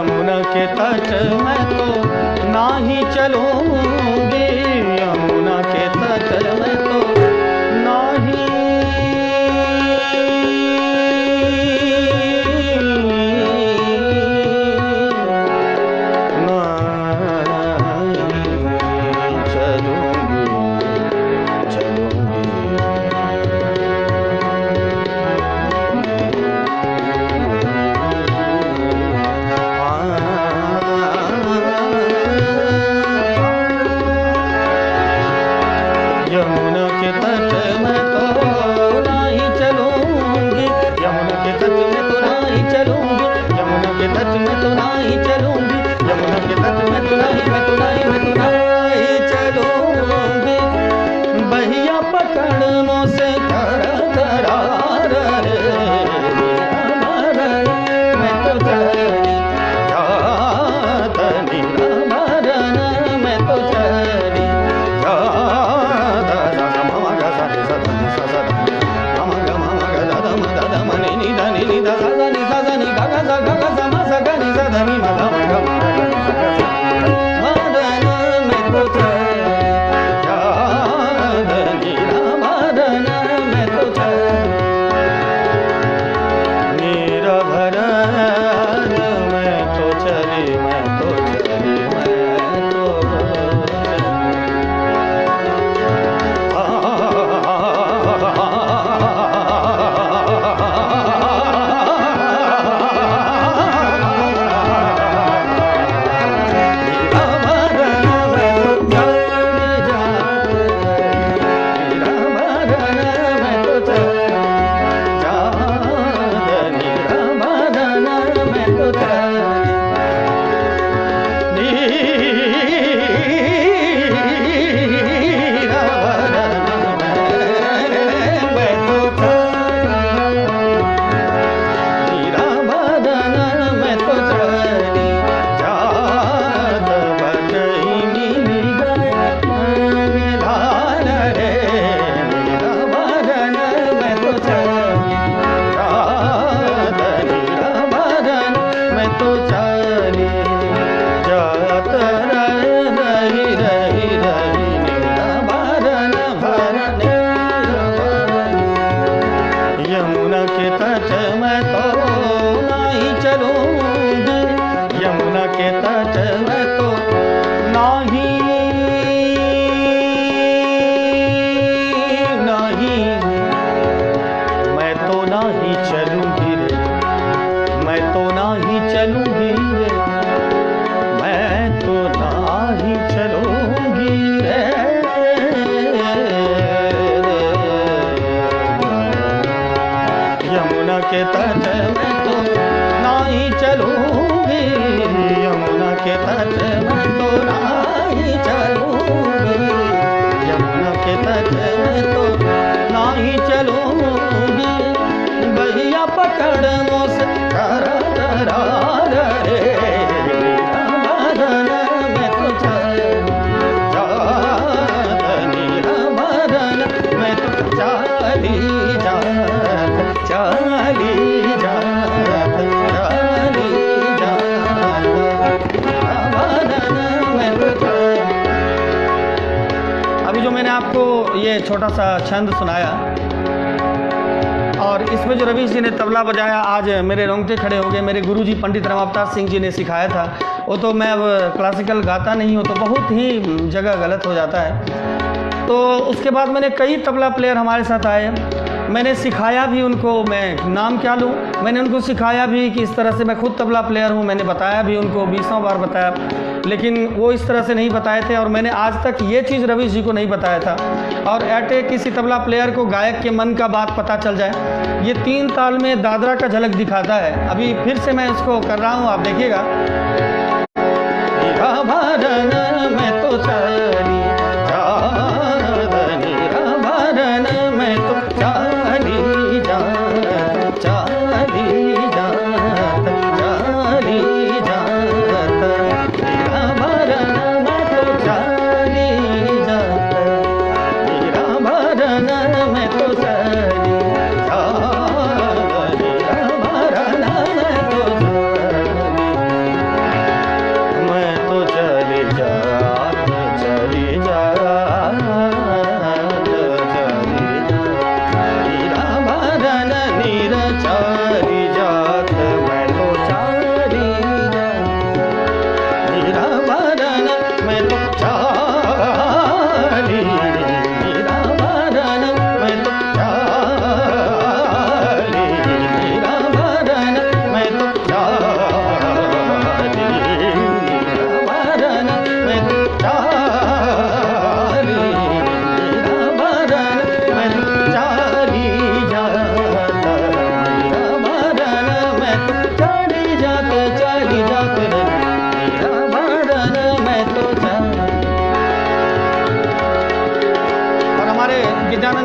यमुना के तट मैं तो ना ही चलूंगी, यमुना के तट मैं तो ना ही यमुना के तट में तो नहीं चलूंगी, यमुना के तट में तो नहीं चलूंगी, यमुना के तट में तो नहीं चलूंगी, यमुना के तट में तो नहीं मैं तो नहीं चलूंगी। बहिया पकड़ मुझसे कर करार रे, मैं तो चली जात निरामरण, मैं तो चली के तट में तो नहीं चलूंगी, यमुना के तट में तो नहीं चलूंगी, यमुना के तट में तो नहीं चलूंगी। भैया पकड़ मुझसे कर करार रे, मदन में तो चली जात निरामरण, मैं तो चली जात चली जात मदन में तो चली। अभी जो मैंने आपको ये छोटा सा छंद सुनाया और इसमें जो रवीश जी ने तबला बजाया, आज मेरे रोंगटे खड़े हो गए। मेरे गुरुजी पंडित रमावतार सिंह जी ने सिखाया था। वो तो मैं अब क्लासिकल गाता नहीं हूँ तो बहुत ही जगह गलत हो जाता है। तो उसके बाद मैंने कई तबला प्लेयर हमारे साथ आए, मैंने सिखाया भी उनको। मैं नाम क्या लूँ, मैंने उनको सिखाया भी कि इस तरह से मैं खुद तबला प्लेयर हूँ। मैंने बताया भी उनको, 20 बार बताया, लेकिन वो इस तरह से नहीं बताए थे। और मैंने आज तक ये चीज़ रवीश जी को नहीं बताया था। और ऐटे किसी तबला प्लेयर को गायक के मन का बात पता चल जाए, ये 3 ताल में दादरा का झलक दिखाता है। अभी फिर से मैं उसको कर रहा हूँ, आप देखिएगा। मैं तो चली मैं तो चली जात चली जात चली जात मेरा भरन, मैं तो चली जात मेरा भरन, मैं तो चली जात मेरा भरन, मैं तो चली।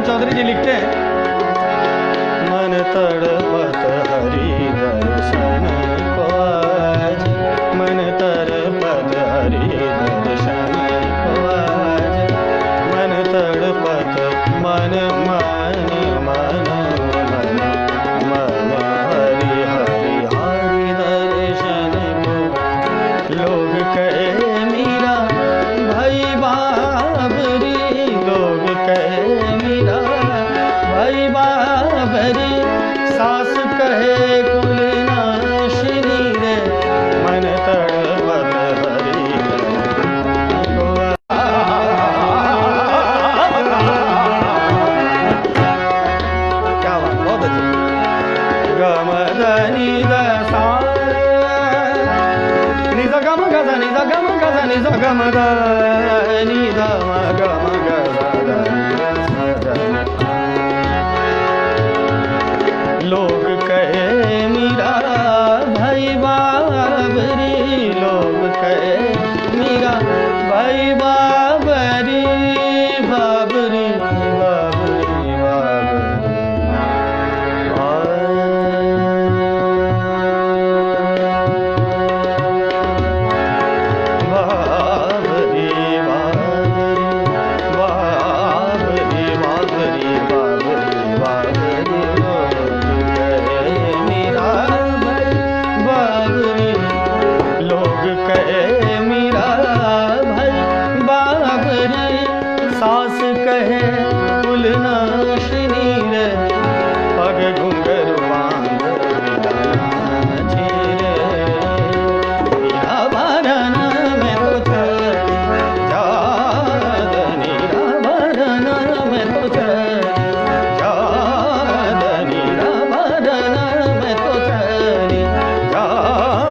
चौधरी जी लिखते हैं, मन तड़पत हरि दर्शन को आज, मन तड़पत हरि दर्शन को आज, मन तड़पत मन मन मन मन मन हरि हरि हरि दर्शन को। लोग कहे मीरा भाई बाबरी, लोग कहे मीरा भाई बाबरी, सास कहे कुल नाशिनी रे, मन तड़पत हरि को। क्या बात, बहुत अच्छी। गमदनी दसा निजा गम गजा निजा गम गजा निजा गम द निजा गम गजा। लोग कहे मीरा भाई बाबरी, लोग कहे मीरा भाई बाबरी, बाबरी बाबरी सास कहे कुल नाशिनी रे, पग घुंघरू बांध विदाची रे, मीरा भरन में तो चली जाद, मीरा भरन में तो चली जाद, मीरा भरन में तो चली जाद।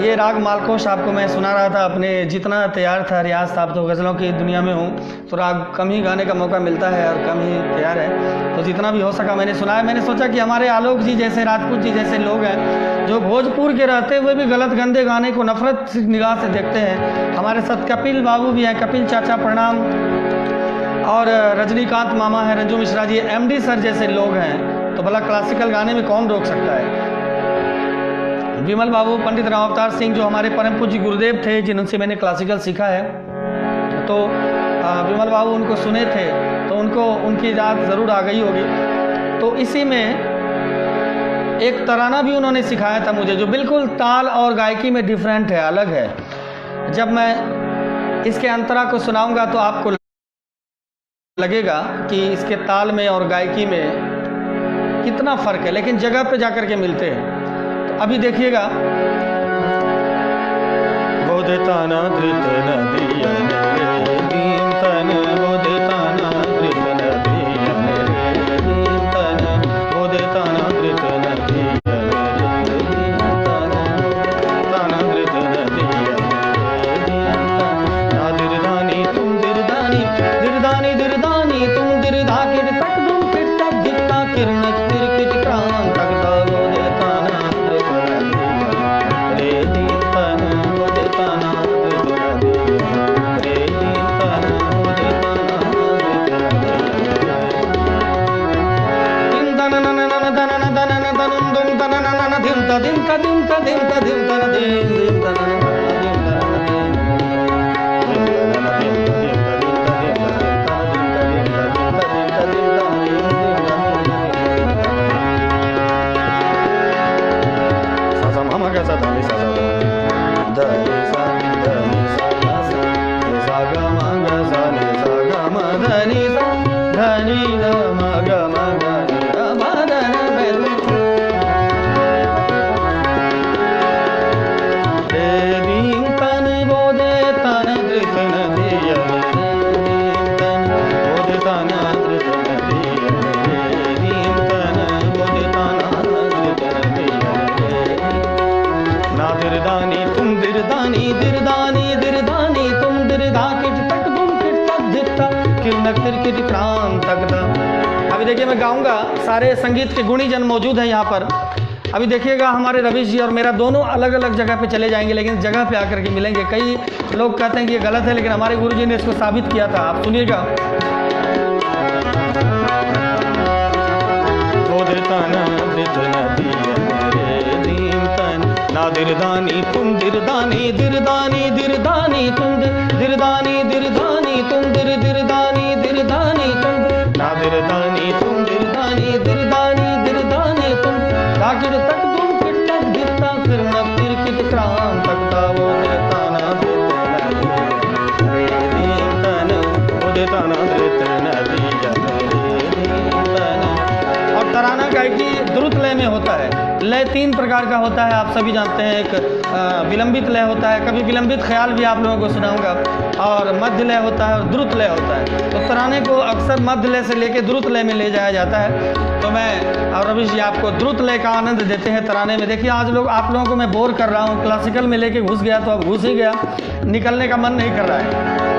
ये राग मालकोश आपको मैं सुना रहा था अपने, जितना तैयार था रियाज साहब, तो गज़लों की दुनिया में हूँ तो राग कम ही गाने का मौका मिलता है और कम ही तैयार है, तो जितना भी हो सका मैंने सुना है। मैंने सोचा कि हमारे आलोक जी जैसे, राजपूत जी जैसे लोग हैं जो भोजपुर के रहते हुए भी गलत गंदे गाने को नफरत निगाह से देखते हैं। हमारे साथ कपिल बाबू भी हैं, कपिल चाचा प्रणाम, और रजनीकांत मामा है, रंजू मिश्रा जी, MD सर जैसे लोग हैं, तो भला क्लासिकल गाने में कौन रोक सकता है। विमल बाबू, पंडित राम अवतार सिंह जो हमारे परम पूज्य गुरुदेव थे, जिनसे मैंने क्लासिकल सीखा है, तो विमल बाबू उनको सुने थे तो उनको उनकी याद ज़रूर आ गई होगी। तो इसी में एक तराना भी उन्होंने सिखाया था मुझे, जो बिल्कुल ताल और गायकी में डिफरेंट है, अलग है। जब मैं इसके अंतरा को सुनाऊंगा तो आपको लगेगा कि इसके ताल में और गायकी में कितना फ़र्क है, लेकिन जगह पे जाकर के मिलते हैं। तो अभी देखिएगा, बोधताना धृत नदिया रे दीन तन, बोधताना धृत नदिया रे दीन तन, बोधताना धृत नदिया रे दीन तन, ताना धृत नदिया रे दीन तन। ना दिरदानी तुम दिरदानी, दिरदानी दिरदानी तुम दिरदा, किर तक दुम किर तक दिक्ता, किरण किर किट क्रांत तक दा, अभी देखिए मैं गाऊंगा, सारे संगीत के गुणी जन मौजूद हैं यहाँ पर। अभी देखिएगा हमारे रवीश जी और मेरा दोनों अलग अलग जगह पे चले जाएंगे, लेकिन जगह पे आकर के मिलेंगे। कई लोग कहते हैं कि ये गलत है, लेकिन हमारे गुरुजी ने इसको साबित किया था। आप सुनिएगा। ना दिरदानी तुम दिरदानी दिरदानी दिरदानी तुम दिरदानी दिरदानी तुम दिरदानी दिरदानी तुम ना दिरदानी तुम दिरदानी दिरदानी दिरदानी तुम दागिर तक तुम किट गिरता फिर न फिर किट क्रांत तकता वो देताना और तराना गायकी द्रुत लय में होता है। लय तीन प्रकार का होता है, आप सभी जानते हैं। एक विलंबित लय होता है, कभी विलंबित ख्याल भी आप लोगों को सुनाऊंगा, और मध्य लय होता है और द्रुत लय होता है। तो तराने को अक्सर मध्य लय से लेकर द्रुत लय में ले जाया जाता है। तो मैं और रवीश जी आपको द्रुत लय का आनंद देते हैं तराने में। देखिए आज लोग आप लोगों को मैं बोर कर रहा हूँ, क्लासिकल में लेके घुस गया तो अब घुस ही गया, निकलने का मन नहीं कर रहा है।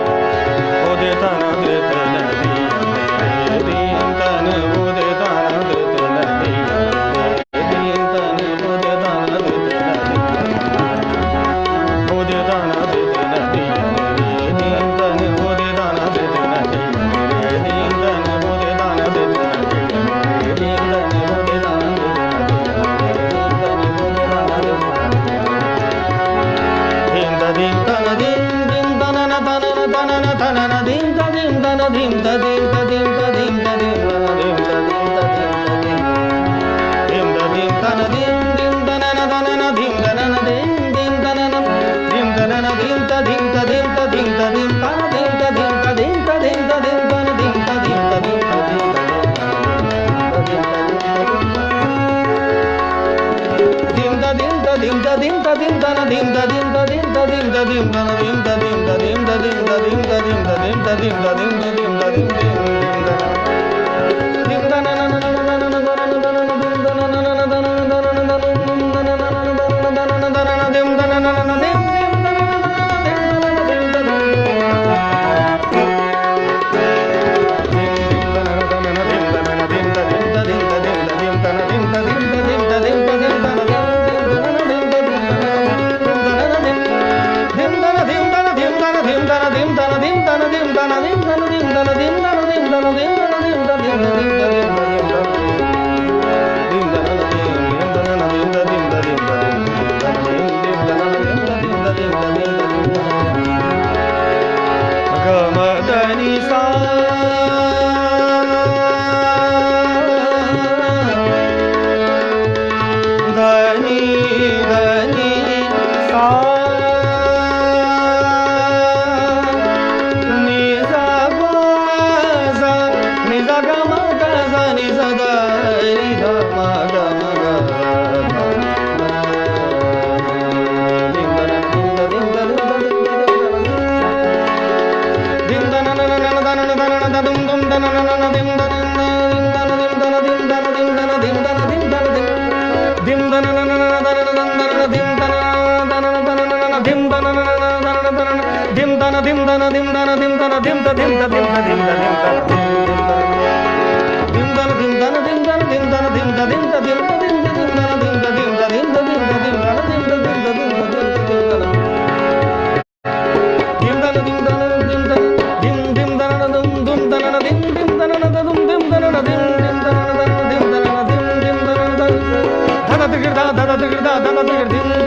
da da da da da da da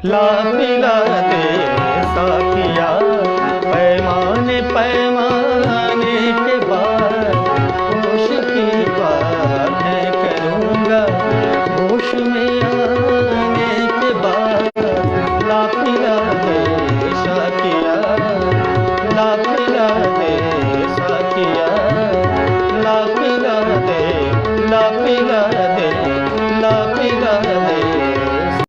ला पिला दे साथिया पैमाने पैमाने